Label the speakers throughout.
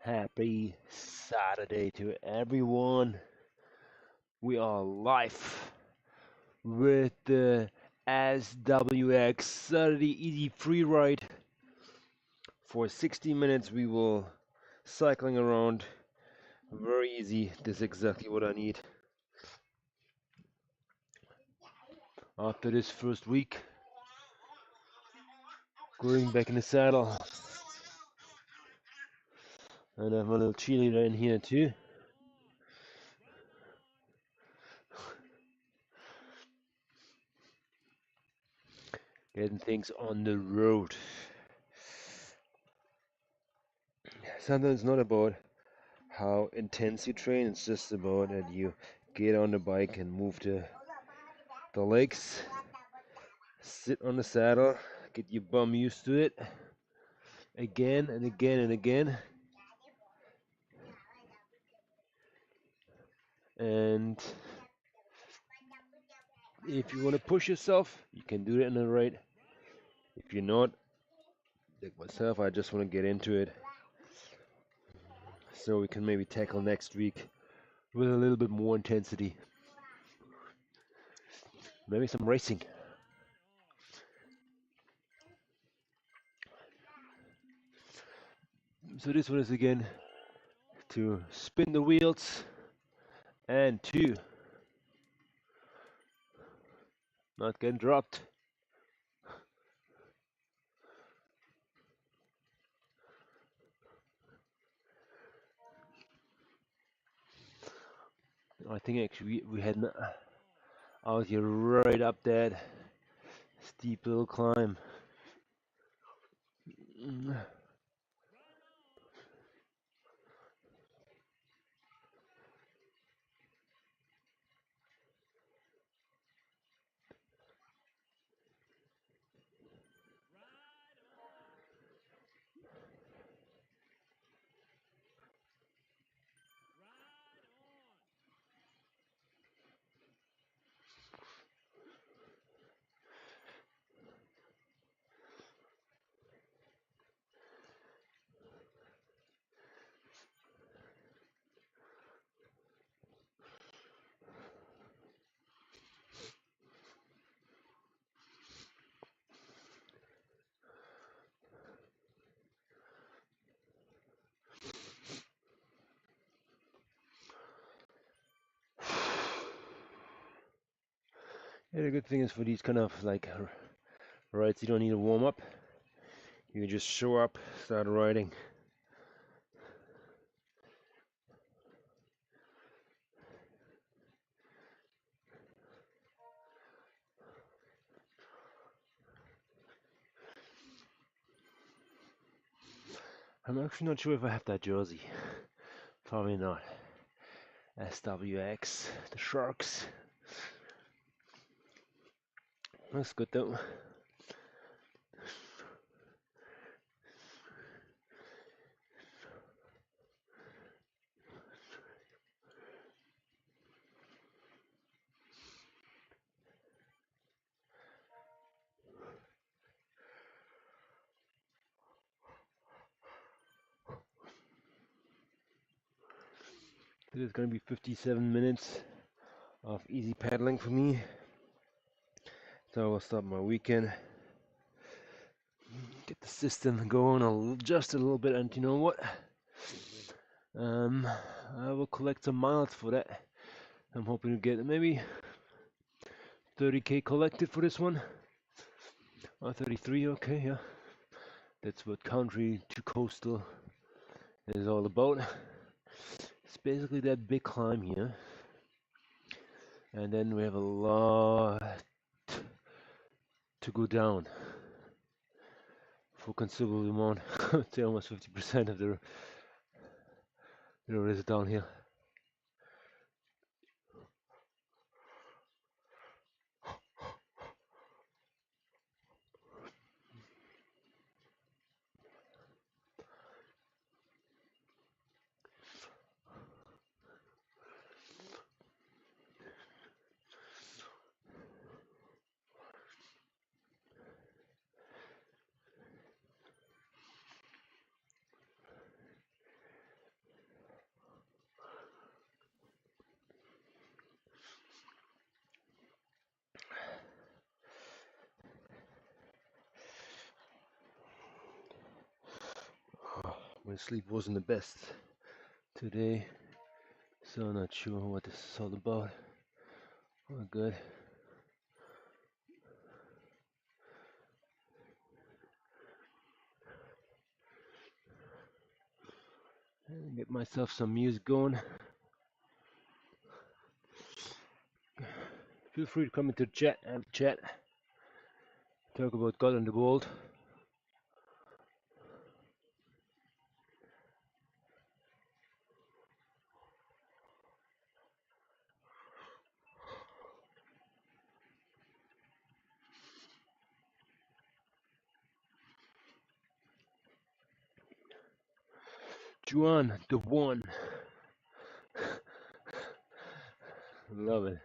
Speaker 1: Happy Saturday to everyone. We are live with the SWX Saturday Easy Free Ride. For 60 minutes, we will cycling around. Very easy. This is exactly what I need. After this first week, going back in the saddle. And I have my little cheerleader in here too. Getting things on the road. Sometimes it's not about how intense you train, it's just about that you get on the bike and move the legs, sit on the saddle, get your bum used to it again and again and again. And if you want to push yourself, you can do it in the right. If you're not, like myself, I just want to get into it. So we can maybe tackle next week with a little bit more intensity. Maybe some racing. So this one is again to spin the wheels and to not get dropped. I think actually we had out here right up that steep little climb. Yeah, the good thing is for these kind of like rides, you don't need to warm up. You can just show up, start riding. I'm actually not sure if I have that jersey. Probably not. SWX, the Sharks. That's good though. This is going to be 57 minutes of easy paddling for me. So I will start my weekend. Get the system going just a little bit, and you know what? I will collect some miles for that. I'm hoping to get maybe 30k collected for this one. 33, okay, yeah. That's what country to coastal is all about. It's basically that big climb here. And then we have a lot to go down for considerable amount. I'd say almost 50% of the road is downhill. My sleep wasn't the best today, so I'm not sure what this is all about. Oh, good. Get myself some music going. Feel free to come into the chat, have a chat, talk about God and the world. Juan, the one. Love it.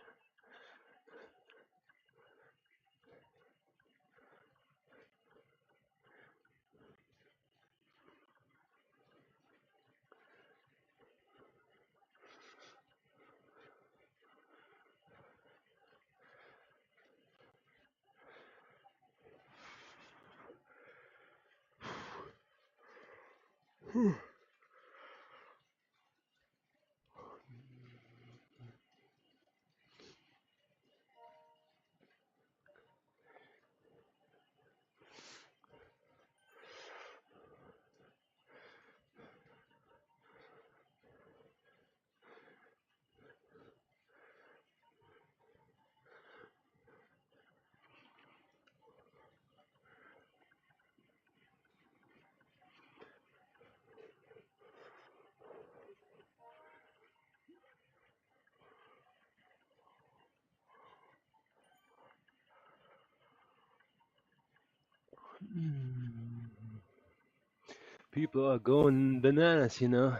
Speaker 1: People are going bananas, you know.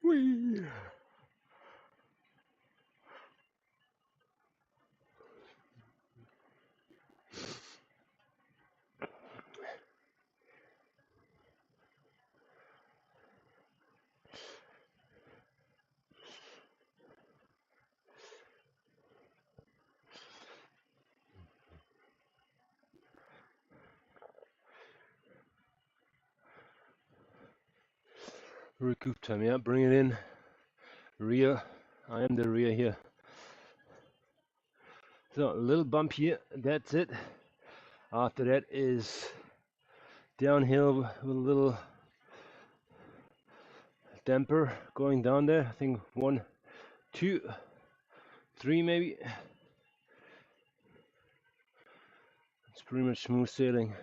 Speaker 1: Whee! Recoup time, yeah, bring it in. Rear, I am the rear here. So, a little bump here, that's it. After that is downhill with a little damper going down there. I think 1, 2, 3 maybe. It's pretty much smooth sailing.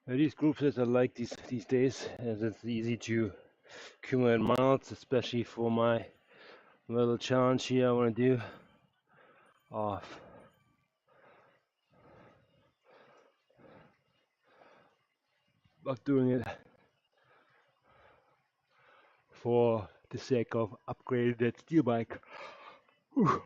Speaker 1: These groups that I like these days, as it's easy to accumulate miles, especially for my little challenge here I want to do. Off. Not doing it for the sake of upgrading that steel bike. Whew.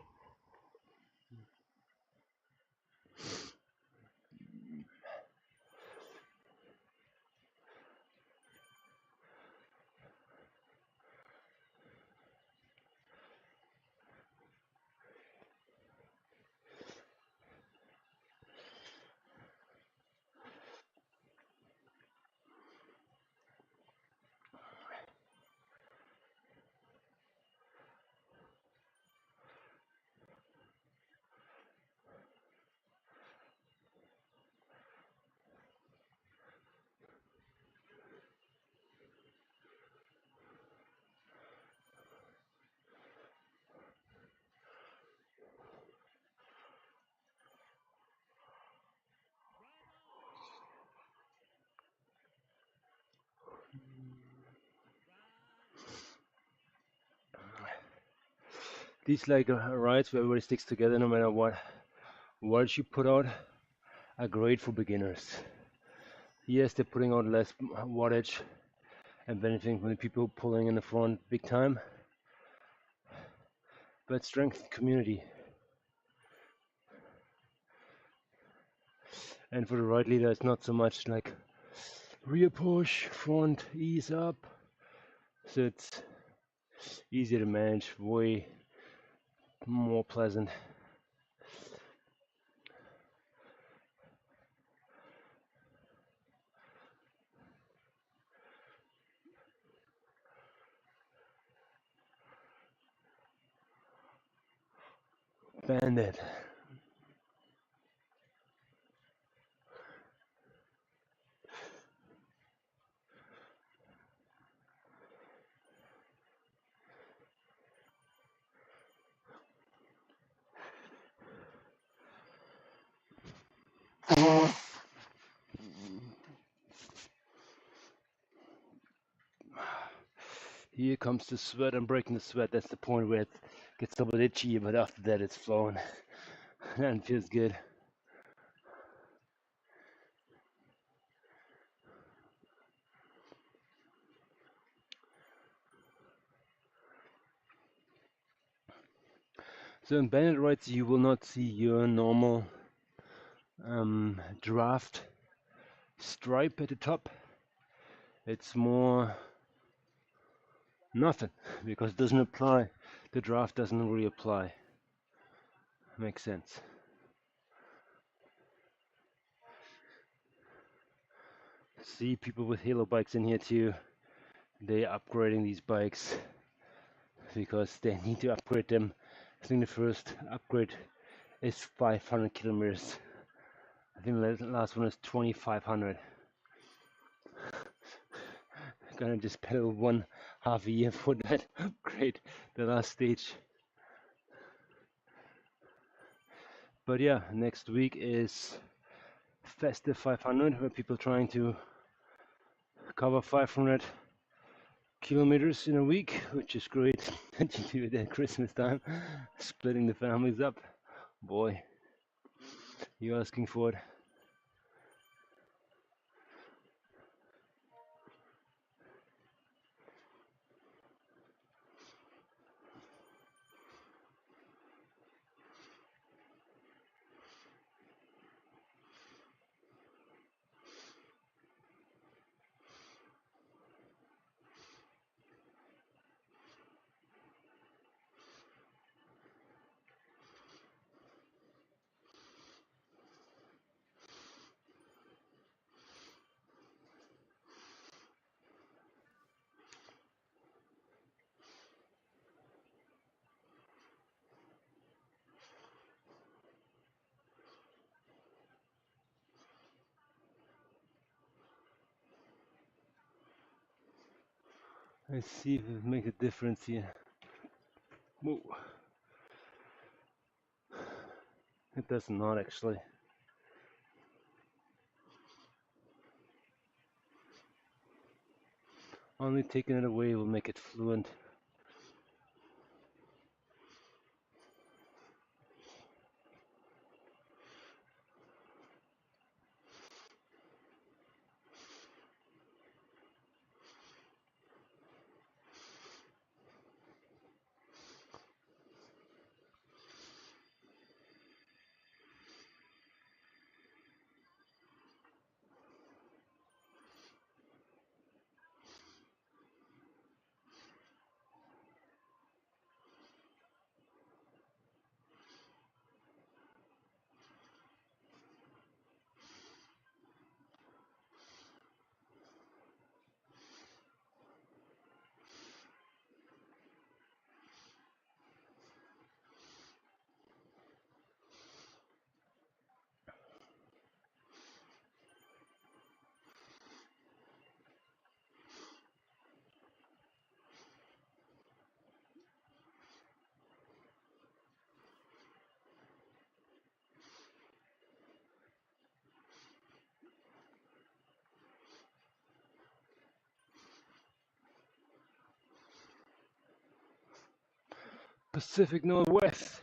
Speaker 1: these like rides where everybody sticks together no matter what words you put out are great for beginners. Yes, they're putting out less wattage and benefiting from the people pulling in the front big time, but strength community. And for the ride leader, it's not so much like rear push, front, ease up. So it's easier to manage, way more pleasant. Bandit. Here comes the sweat. I'm breaking the sweat. That's the point where it gets a bit itchy, but after that it's flowing and feels good. So in bandit rides, you will not see your normal draft stripe at the top. It's more nothing because it doesn't apply. The draft doesn't really apply. Makes sense. See people with Halo bikes in here too. They're upgrading these bikes because they need to upgrade them. I think the first upgrade is 500 kilometers. I think the last one is 2,500. Gonna just pedal one half a year for that upgrade, the last stage. But yeah, next week is Festive 500, where people trying to cover 500 kilometers in a week, which is great. And you do it at Christmas time, splitting the families up. Boy, you asking for it. Let's see if it makes a difference here. Whoa. It does not actually. Only taking it away will make it fluent. Pacific Northwest.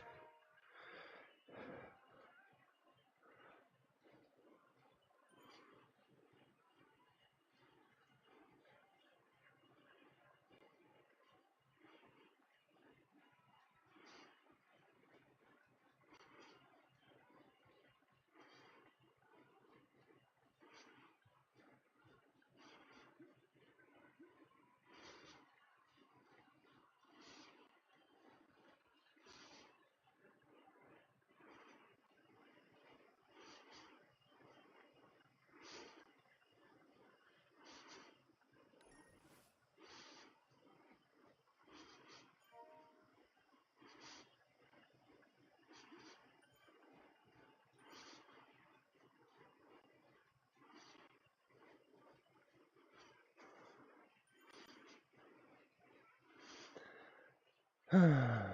Speaker 1: Hmm.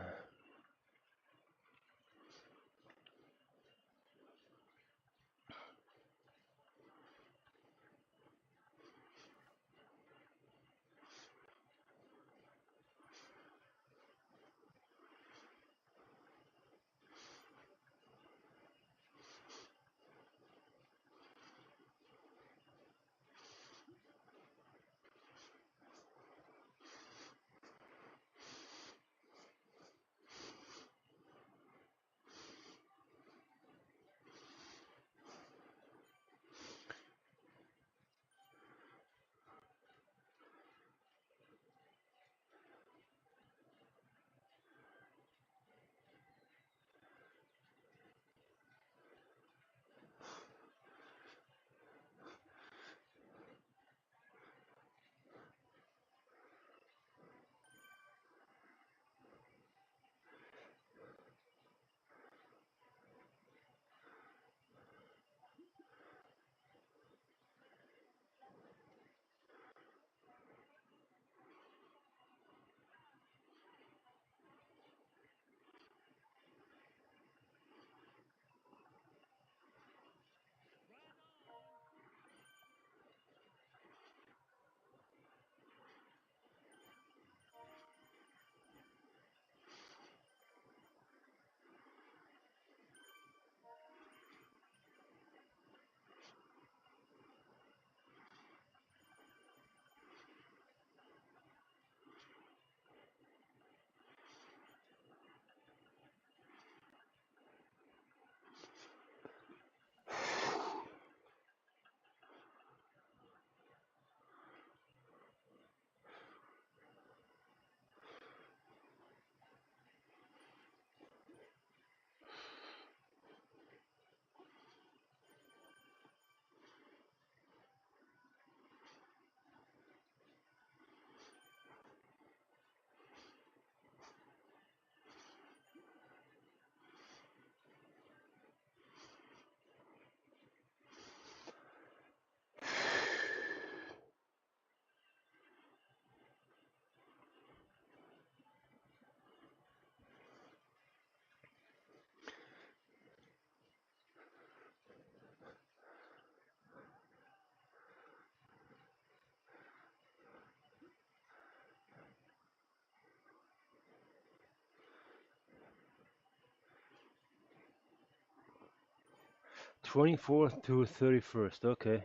Speaker 1: 24th to 31st, okay.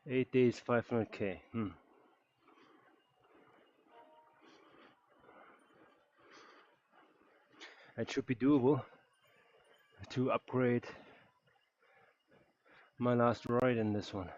Speaker 1: 8 days, 500K. It should be doable to upgrade my last ride in this one.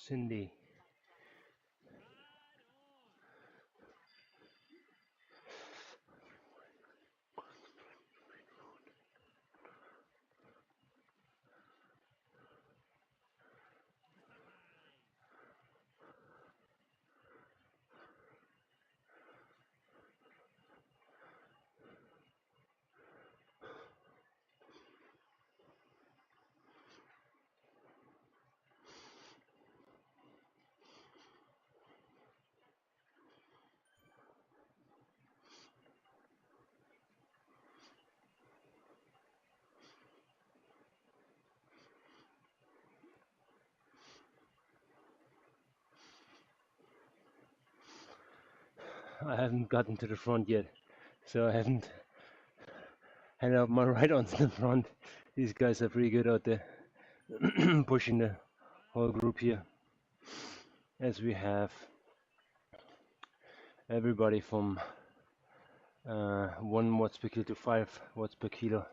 Speaker 1: Cindy. I haven't gotten to the front yet, so I haven't handed out my ride-ons in the front. These guys are pretty good out there, pushing the whole group here, as we have everybody from 1 watts per kilo to 5 watts per kilo.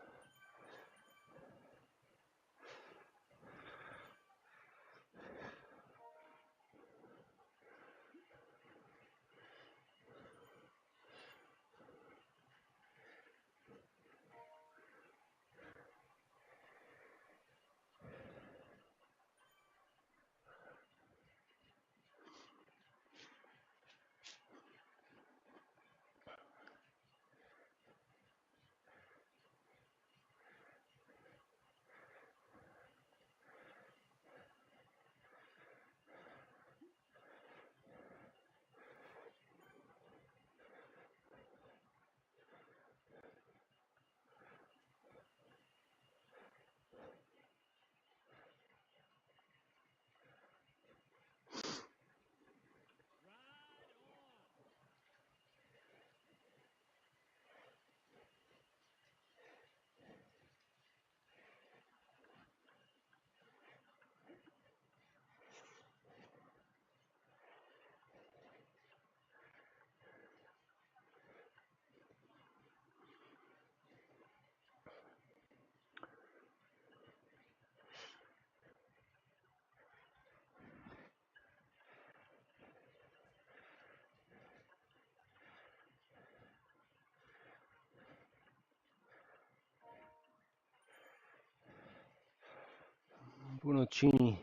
Speaker 1: Bonocini.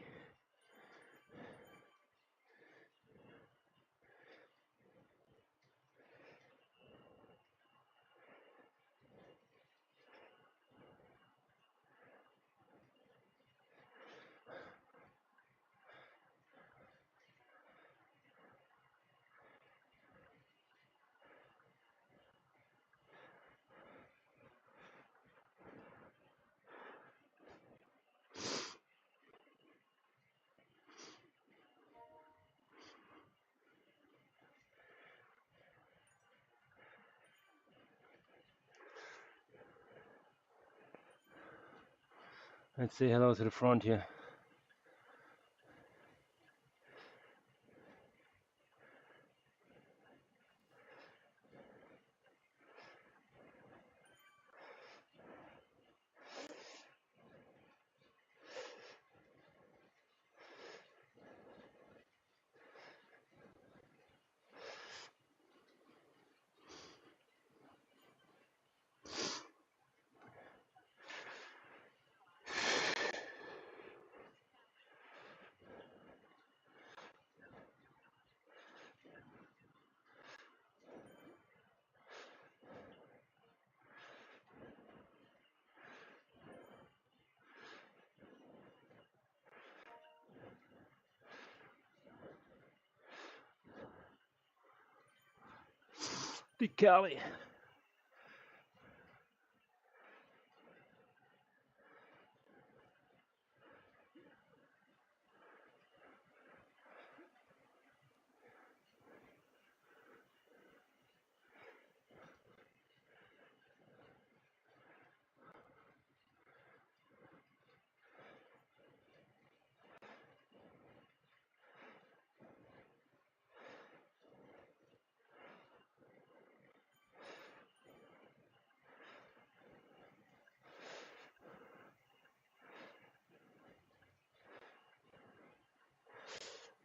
Speaker 1: Let's say hello to the front here. Big Cali.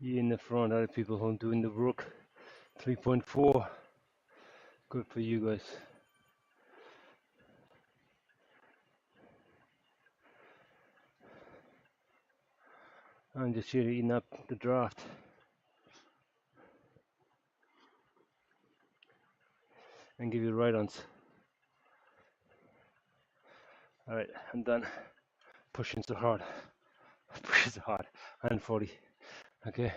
Speaker 1: You in the front, other people who are doing the work. 3.4. Good for you guys. I'm just here eating up the draft. And give you ride-ons. Alright, I'm done. Pushing so hard. Pushing so hard. 140. Okay.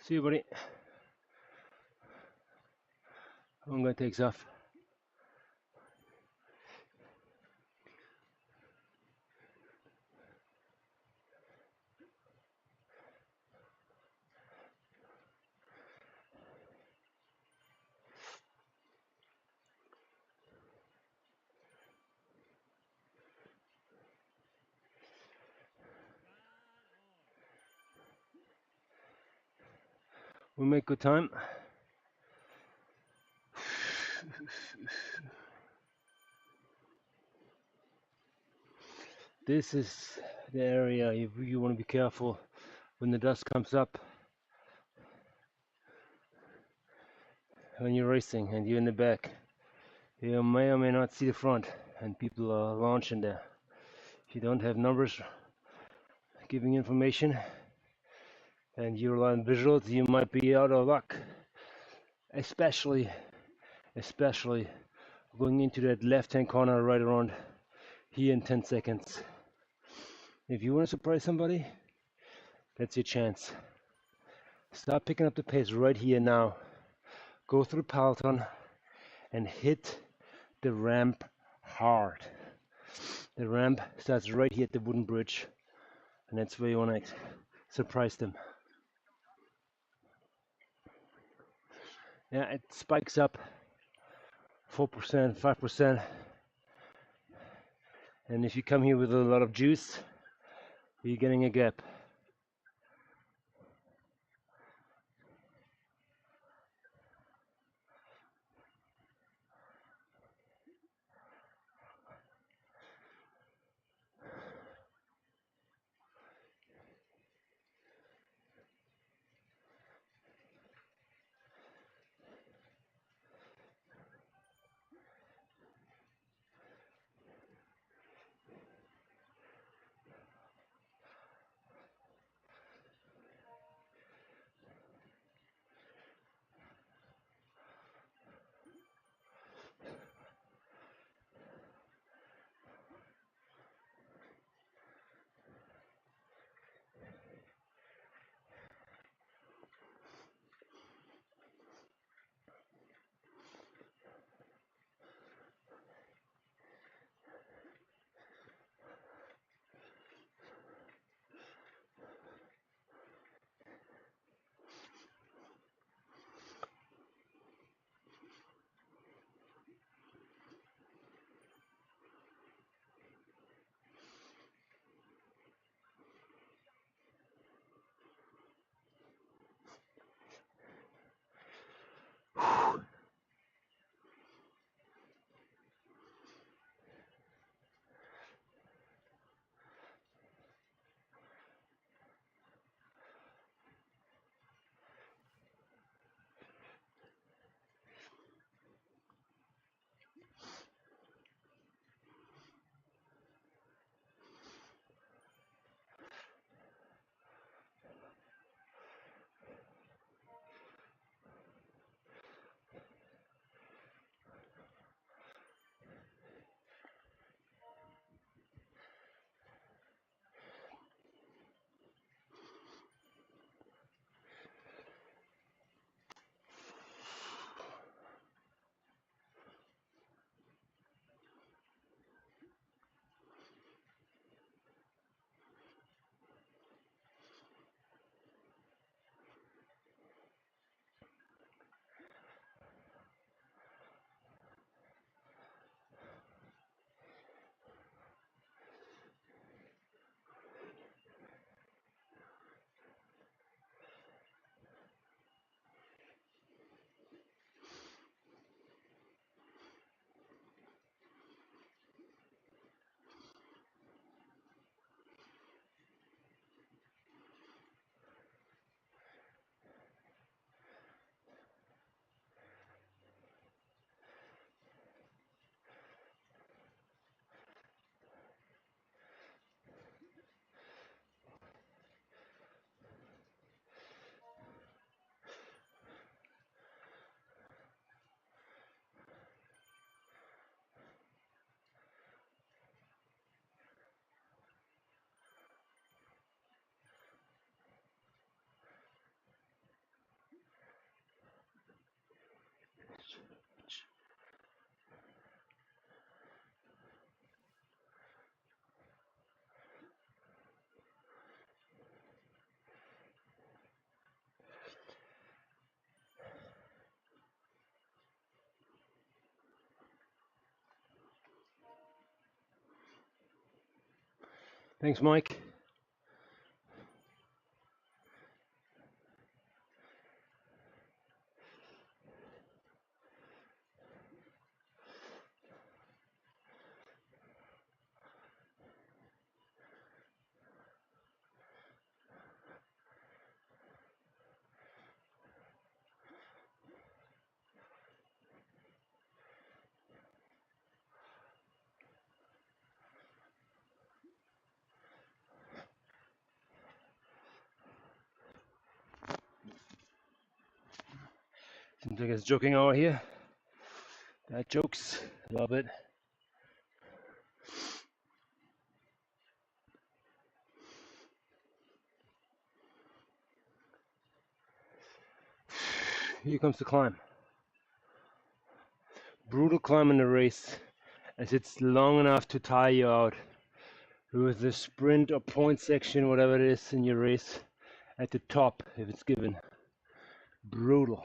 Speaker 1: See you, buddy. I'm gonna take off. We make good time. This is the area you want to be careful when the dust comes up. When you're racing and you're in the back, you may or may not see the front, and people are launching there. If you don't have numbers giving information and you rely on visuals, you might be out of luck. Especially going into that left-hand corner right around here in 10 seconds. If you want to surprise somebody, that's your chance. Start picking up the pace right here now. Go through peloton and hit the ramp hard. The ramp starts right here at the wooden bridge, and that's where you want to surprise them. Yeah, it spikes up 4%, 5%. And if you come here with a lot of juice, you're getting a gap. Thanks, Mike. Seems like it's joking hour here. Bad jokes. Love it. Here comes the climb. Brutal climb in the race, as it's long enough to tire you out. With the sprint or point section, whatever it is in your race, at the top, if it's given. Brutal.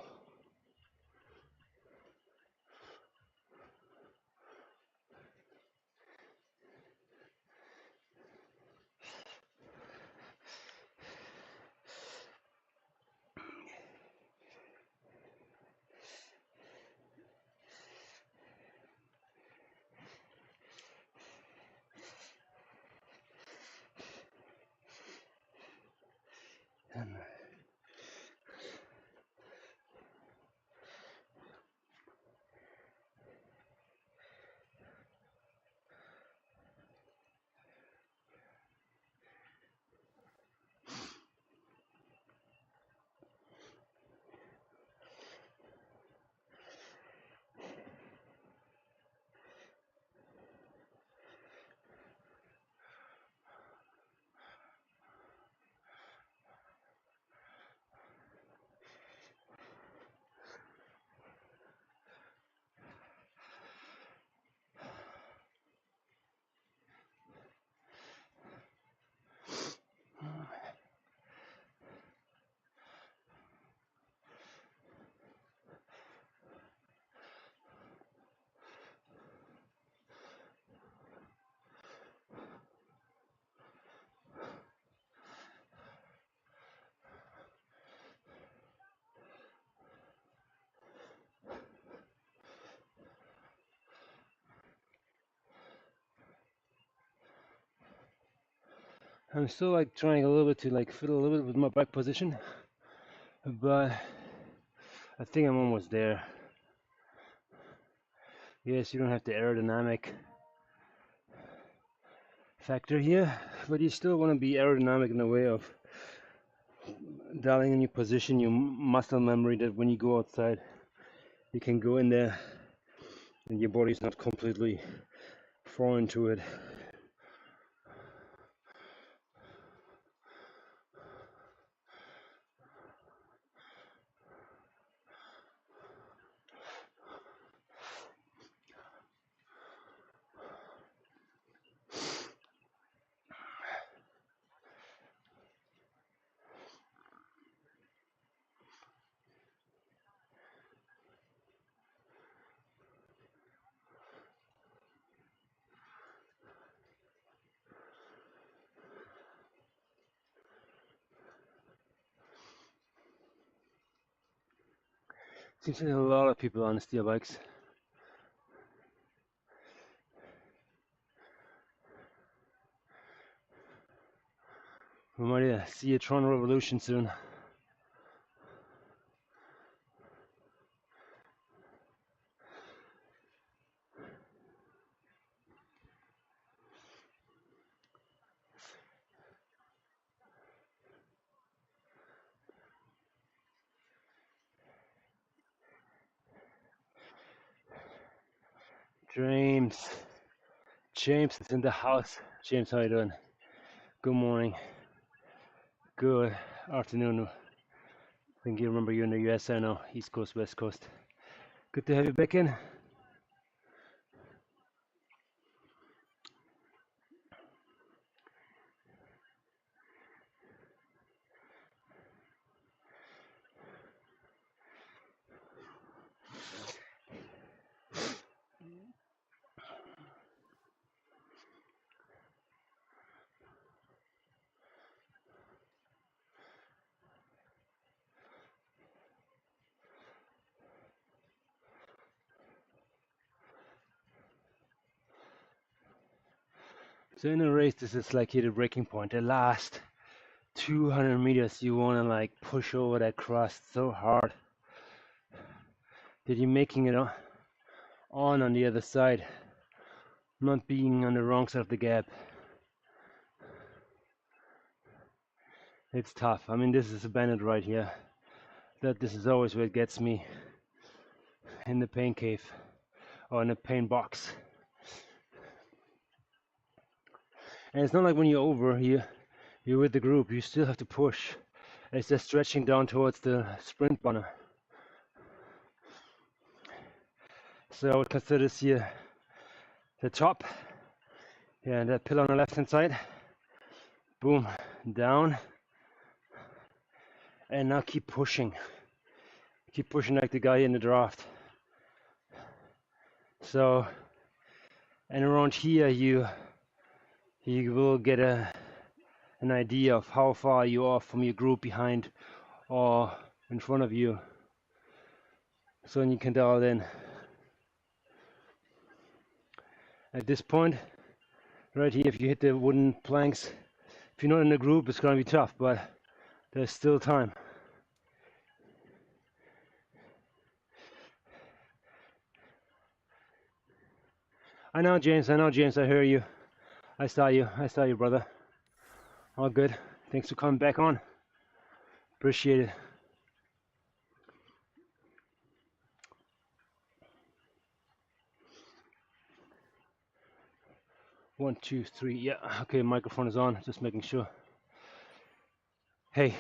Speaker 1: I'm still like trying a little bit to like fiddle a little bit with my back position, but I think I'm almost there. Yes, you don't have the aerodynamic factor here, but you still want to be aerodynamic in a way of dialing in your position, your muscle memory, that when you go outside, you can go in there and your body's not completely foreign to it. Seems like a lot of people on steel bikes. We might see a Tron Revolution soon. James is in the house. James, how you doing? Good morning. Good afternoon. I think you remember you're in the US, I know. East Coast, West Coast. Good to have you back in. So in a race, this is like here the breaking point. The last 200 meters, you want to like push over that crust so hard that you're making it on the other side, not being on the wrong side of the gap. It's tough. I mean, this is a bandit right here. This is always where it gets me, in the pain cave or in the pain box. And it's not like when you're over here, you're with the group, you still have to push. It's just stretching down towards the sprint runner. So I would consider this here the top. Yeah, and that pillar on the left hand side. Boom, down. And now keep pushing. Keep pushing like the guy in the draft. So, and around here you will get an idea of how far you are from your group behind or in front of you. So then you can dial it in. At this point, right here, if you hit the wooden planks, if you're not in a group, it's going to be tough, but there's still time. I know, James, I hear you. I saw you, brother. All good. Thanks for coming back on. Appreciate it. One, two, three. Yeah, okay, microphone is on, just making sure. Hey.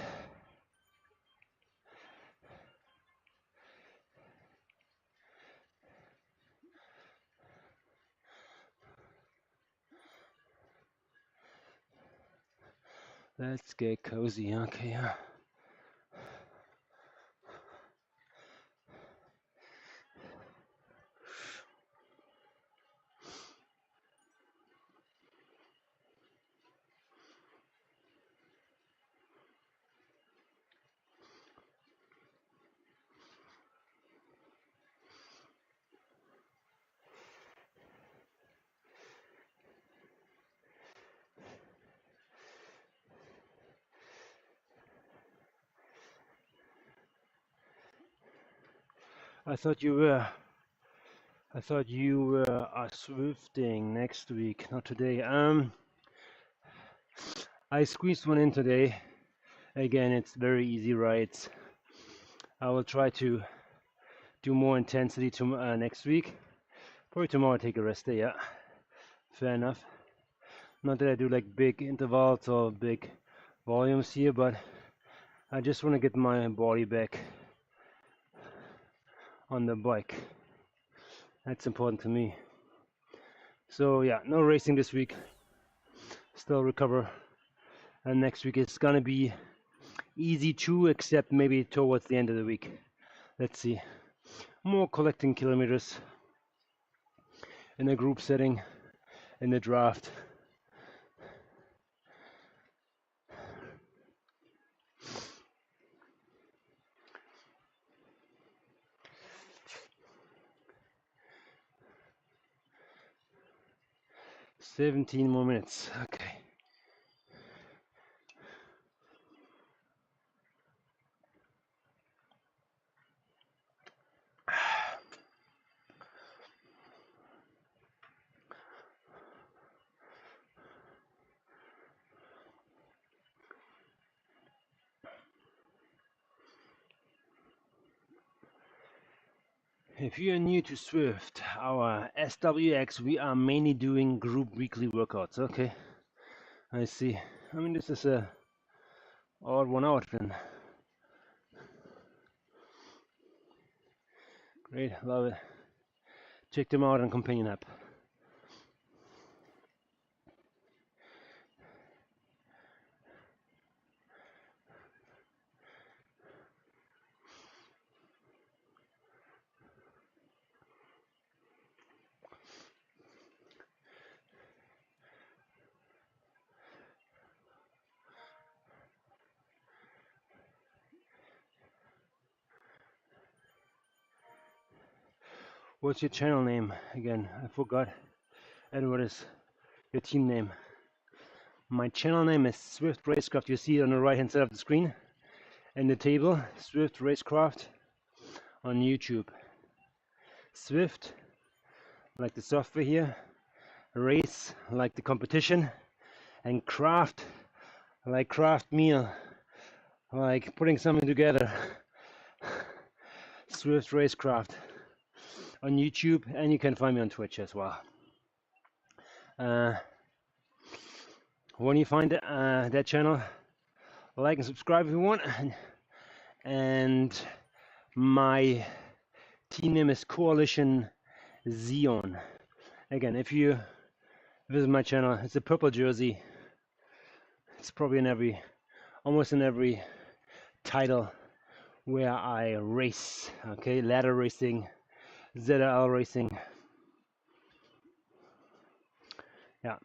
Speaker 1: Let's get cozy, okay, yeah. I thought you were Swifting next week, not today. I squeezed one in today. Again, it's very easy rides. I will try to do more intensity next week. Probably tomorrow take a rest day, yeah. Fair enough. Not that I do like big intervals or big volumes here, but I just want to get my body back on the bike. That's important to me. So yeah, no racing this week. Still recover. And next week it's gonna be easy too, except maybe towards the end of the week. Let's see. More collecting kilometers in a group setting, in the draft. "17 more minutes, okay." If you're new to Swift, our SWX, we are mainly doing group weekly workouts. Okay, I see. I mean, this is a odd one out then. Great, love it. Check them out on Companion app. What's your channel name again? I forgot. And what is your team name? My channel name is Swift Racecraft. You see it on the right hand side of the screen in the table. Swift Racecraft on YouTube. Swift, like the software here. Race, like the competition. And craft, like craft meal, like putting something together. Swift Racecraft on YouTube, and you can find me on Twitch as well. When you find that channel, like and subscribe if you want. And my team name is Coalition Xeon. Again, if you visit my channel, it's a purple jersey. It's probably in almost in every title where I race. Okay, ladder racing, ZL racing. Yeah.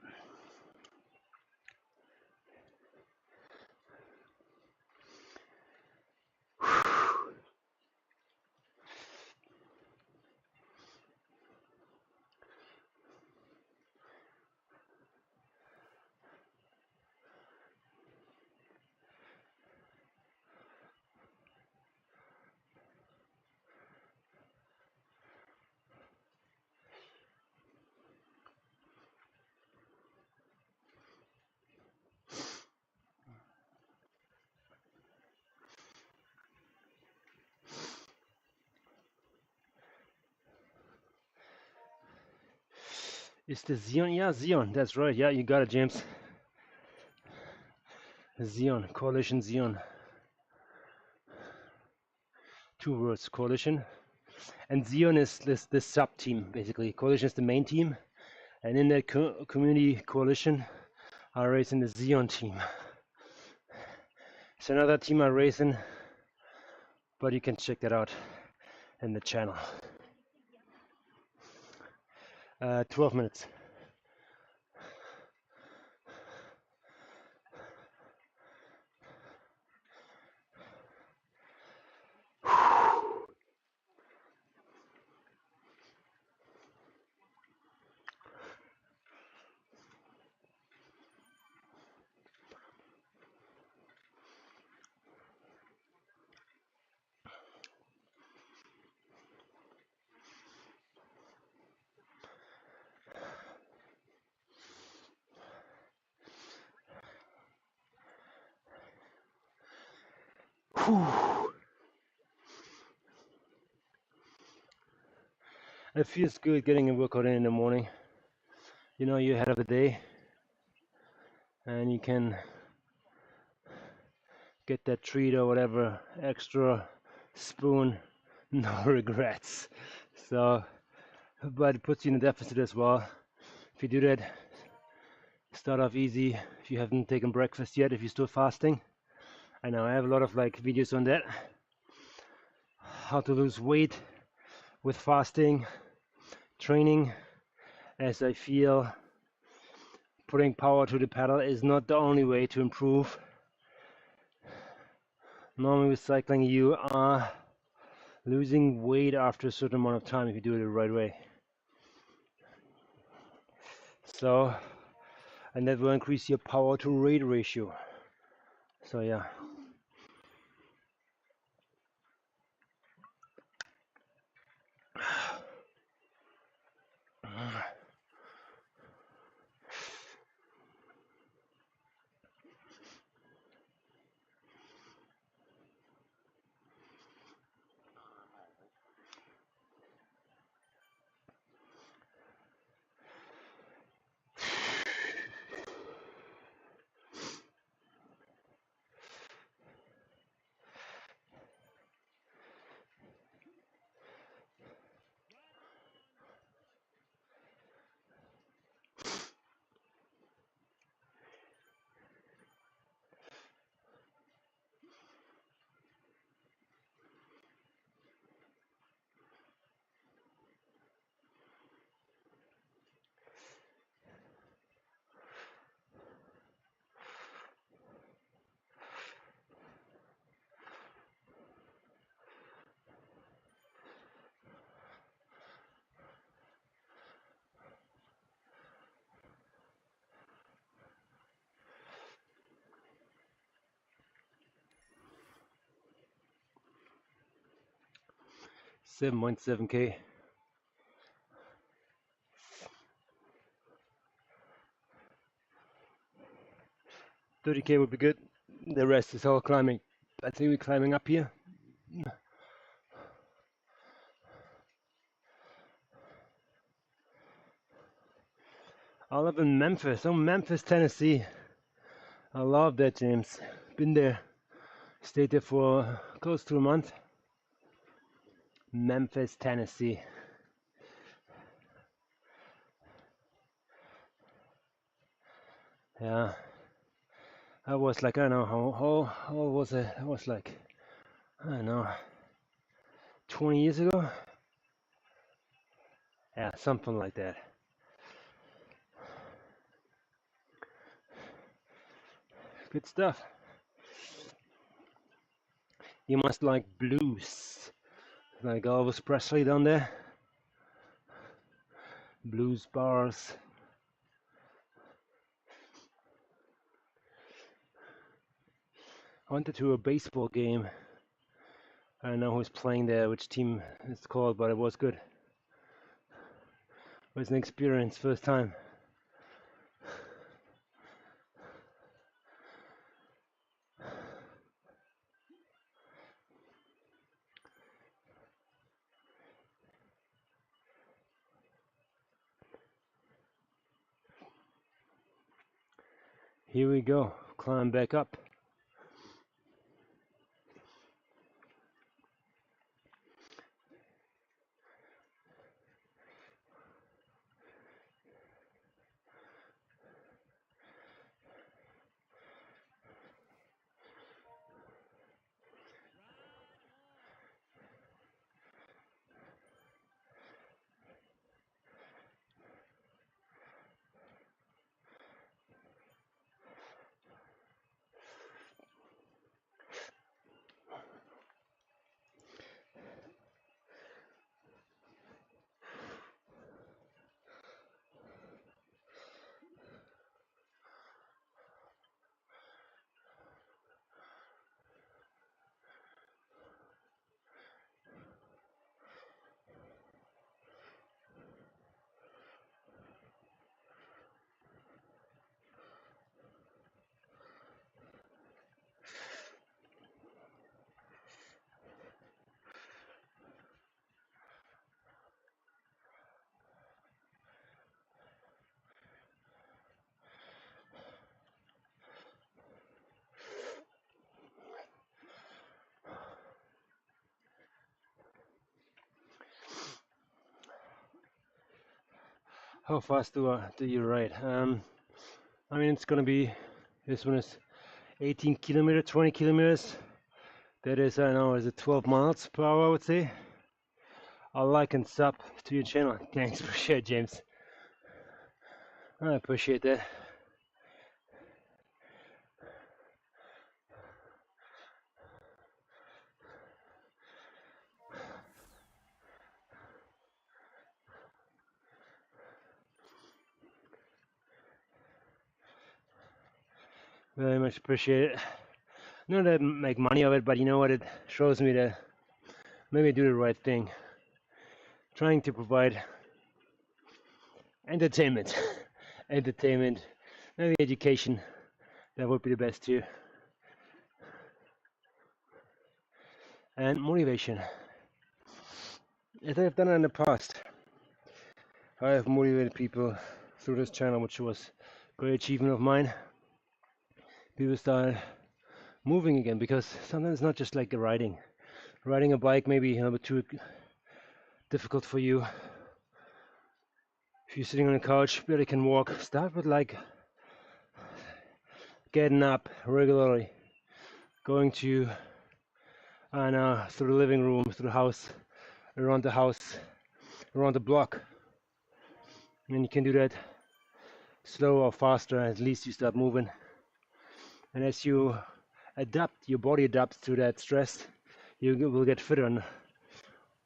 Speaker 1: Is the Xeon? Yeah, Xeon. That's right. Yeah, you got it, James. Xeon, Coalition Xeon. 2 words, Coalition. And Xeon is this sub-team, basically. Coalition is the main team. And in that community coalition, I race in the Xeon team. It's another team I race in, but you can check that out in the channel. 12 minutes. It feels good getting a workout in the morning. You know, you're ahead of the day, and you can get that treat or whatever extra spoon, no regrets. So, but it puts you in a deficit as well. If you do that, start off easy. If you haven't taken breakfast yet, if you're still fasting, I know I have a lot of like videos on that. How to lose weight with fasting, training, as I feel putting power to the pedal is not the only way to improve. Normally with cycling you are losing weight after a certain amount of time if you do it the right way. So, and that will increase your power to weight ratio. So yeah. 7.7K. 30K would be good. The rest is all climbing. I think we're climbing up here. I live in Memphis. Oh, Memphis, Tennessee. I love that, James. Been there. Stayed there for close to a month. Memphis, Tennessee. Yeah. I was like, I don't know, how was it? I was like, I don't know, 20 years ago? Yeah, something like that. Good stuff. You must like blues. Like Elvis Presley down there. Blues bars. I went to a baseball game. I don't know who's playing there, which team it's called, but it was good. It was an experience, first time. Here we go, climb back up. How fast do you ride? I mean, it's gonna be, this one is 18 kilometers, 20 kilometers. That is, I don't know, is it 12 miles per hour, I would say. I'll like and sub to your channel. Thanks for sharing, James. I appreciate that. Very much appreciate it. Not that I make money of it, but you know what? It shows me that maybe I do the right thing. Trying to provide entertainment, entertainment, maybe education. That would be the best too. And motivation. As I've done it in the past, I have motivated people through this channel, which was a great achievement of mine. People started moving again, because sometimes it's not just like the riding. Riding a bike may be a little bit too difficult for you. If you're sitting on a couch, barely can walk, start with like getting up regularly, going to, I don't know, through the living room, through the house, around the block. And you can do that slow or faster, at least you start moving. And as you adapt, your body adapts to that stress, you will get fitter. And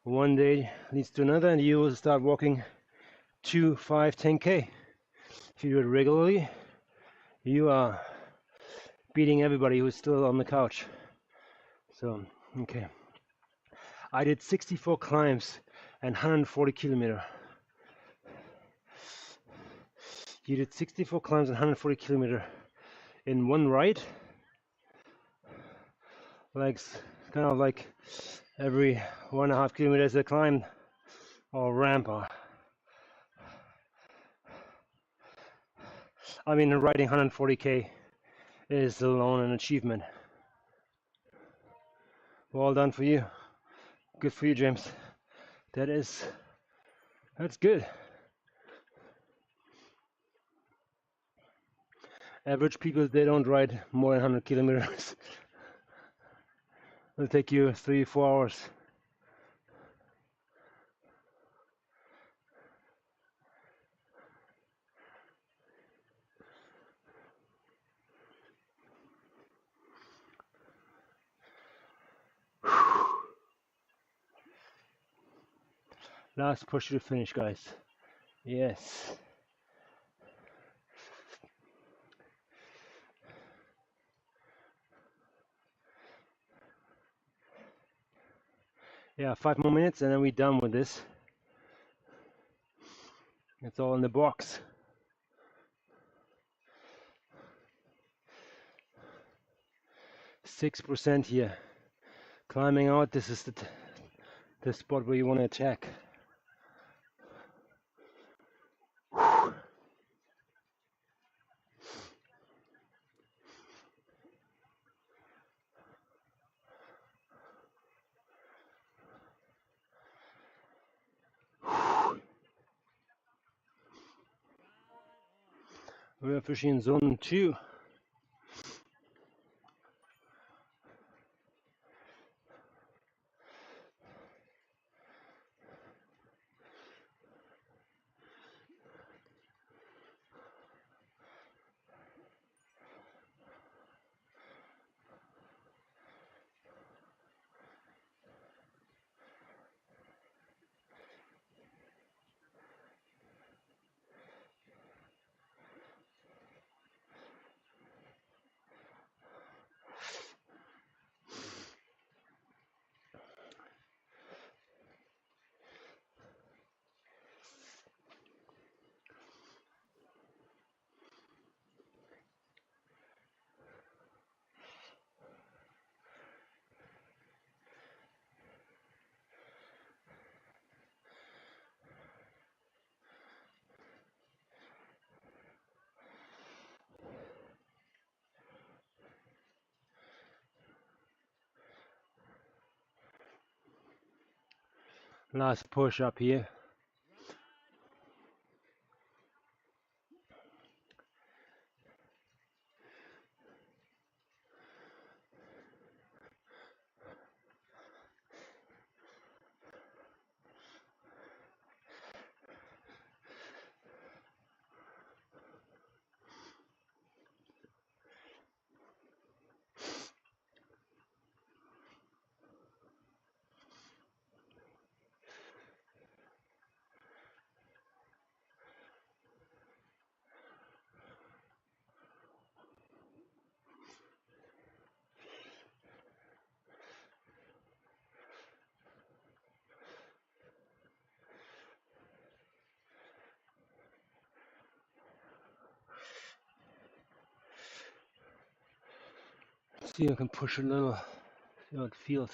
Speaker 1: one day leads to another, and you will start walking 2, 5, 10K. If you do it regularly, you are beating everybody who's still on the couch. So, okay. I did 64 climbs and 140 kilometer. You did 64 climbs and 140 kilometer in one ride? Like, kind of like every 1.5 kilometers a climb or ramp. I mean, riding 140k is alone an achievement. Well done for you. Good for you, James. That's good. Average people, they don't ride more than 100 kilometers. It'll take you 3-4 hours. Last push to the finish, guys. Yes. Yeah, 5 more minutes and then we're done with this. It's all in the box. %6 here. Climbing out, this is the spot where you want to attack. We're officially in zone 2. Last push up here. See if I can push a little, see how it feels.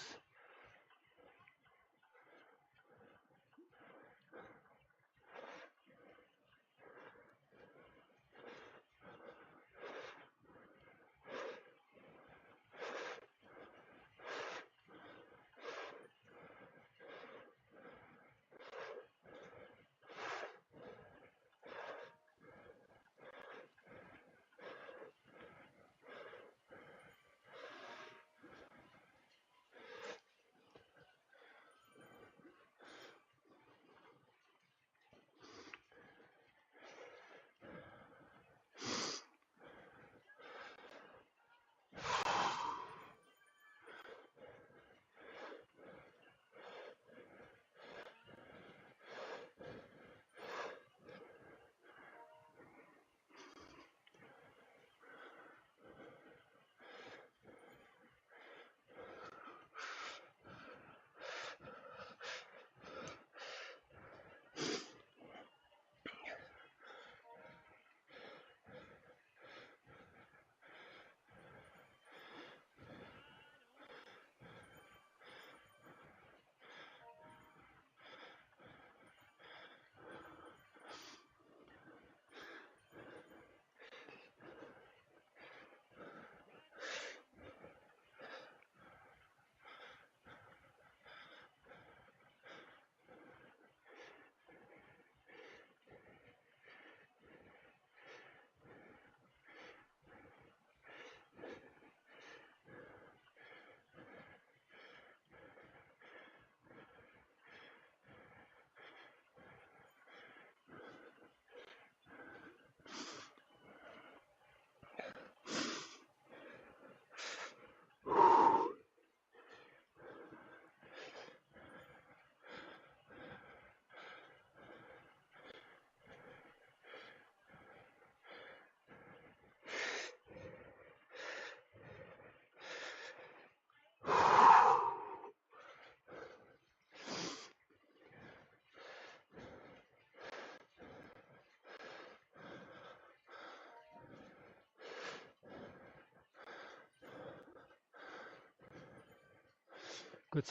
Speaker 1: Good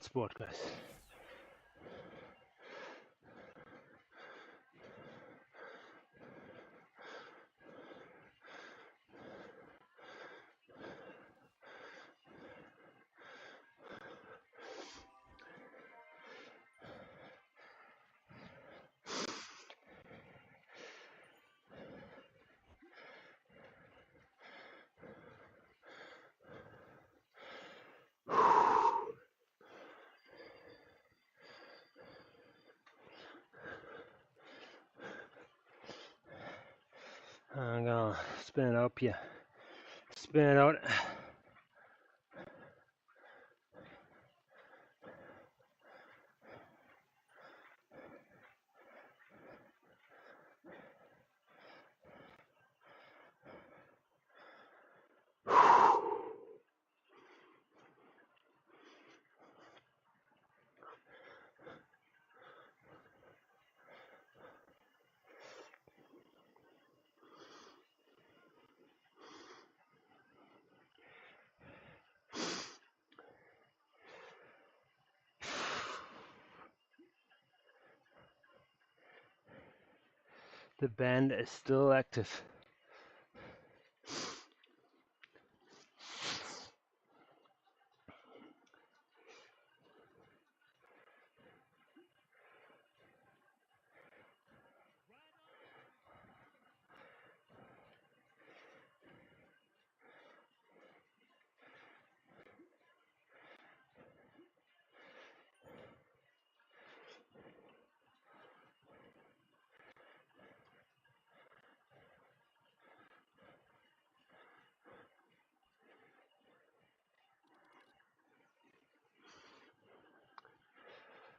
Speaker 1: sport, guys. I'm gonna spin it up here. Spin it out. The band is still active.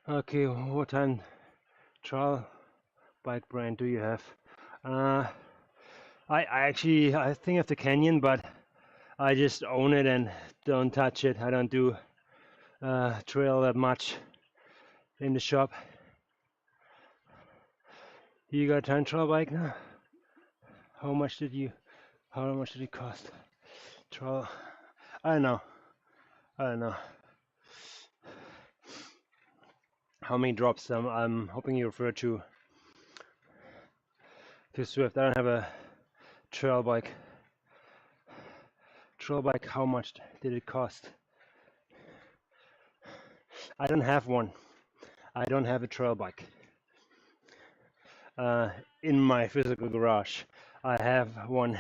Speaker 1: Okay, what time trial bike brand do you have? I think of the Canyon, but I just own it and don't touch it. I don't do trail that much in the shop. You got a time trial bike now? How much did it cost? Trial? I don't know. I don't know. How many drops? I'm hoping you refer to Swift. I don't have a trail bike. Trail bike, how much did it cost? I don't have one. I don't have a trail bike in my physical garage. I have one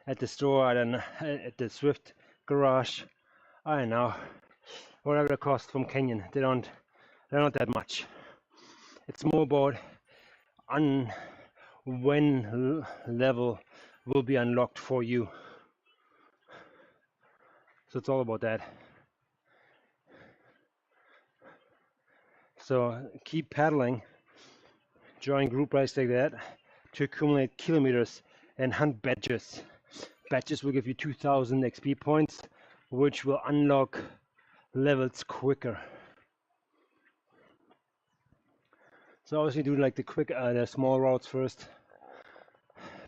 Speaker 1: at the store. I don't know, at the Swift garage. I don't know. Whatever it costs from Canyon, they're not that much. It's more about on when level will be unlocked for you. So it's all about that. So keep paddling, join group rides like that to accumulate kilometers and hunt badges. Badges will give you 2000 XP points, which will unlock levels quicker. So obviously do like the small routes first,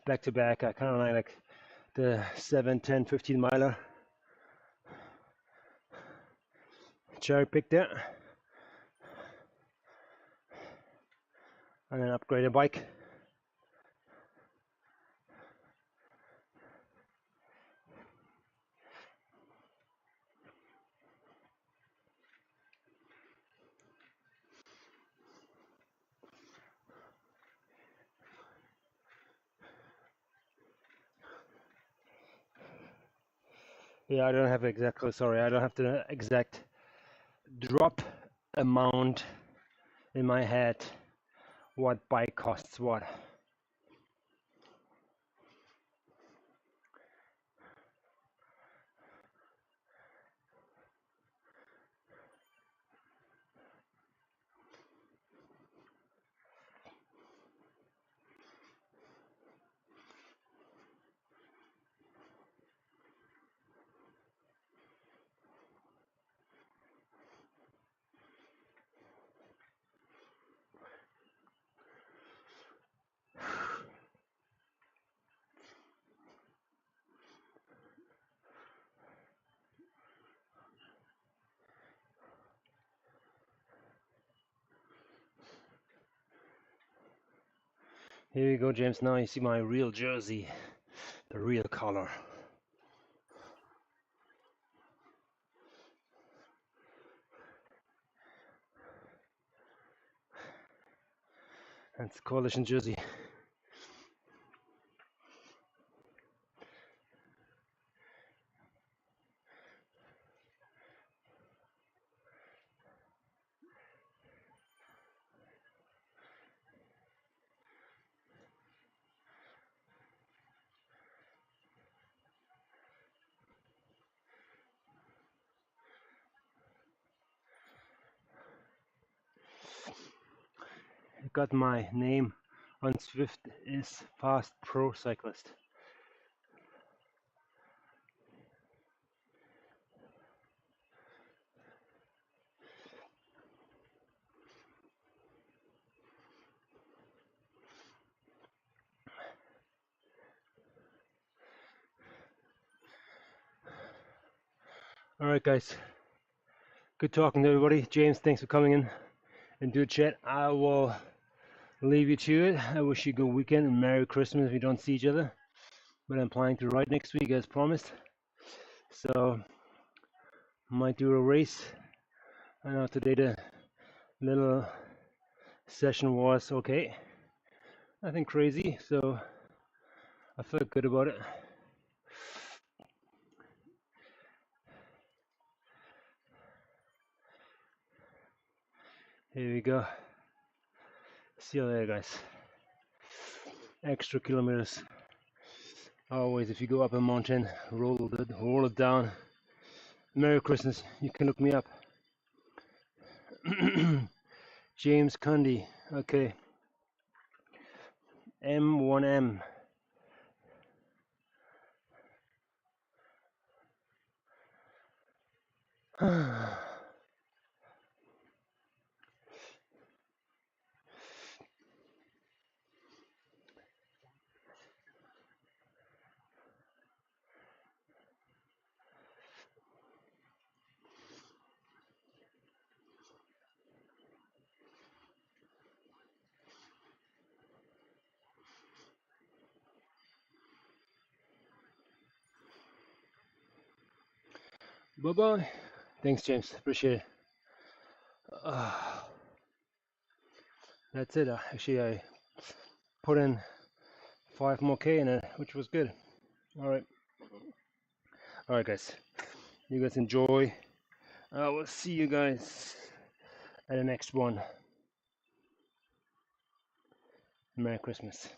Speaker 1: back to back. I kind of like the 7, 10, 15 miler. Cherry pick there. And then upgrade a bike. Yeah, I don't have the exact drop amount in my head, what bike costs what. Here you go, James. Now you see my real jersey, the real color. That's Coalition jersey. Got my name on Swift is Fast Pro Cyclist. Alright guys, good talking to everybody. James, thanks for coming in and do a chat. I will leave you to it. I wish you a good weekend and Merry Christmas if we don't see each other. But I'm planning to ride next week as promised. So, might do a race. I know today the little session was okay. Nothing crazy, so I felt good about it. Here we go. See you later, guys. Extra kilometers. Always, if you go up a mountain, roll it down. Merry Christmas. You can look me up. James Cundy. Okay. M1M. Bye-bye. Thanks, James. Appreciate it. That's it. Actually, I put in 5 more K in it, which was good. Alright. Alright, guys. You guys enjoy. I will see you guys at the next one. Merry Christmas.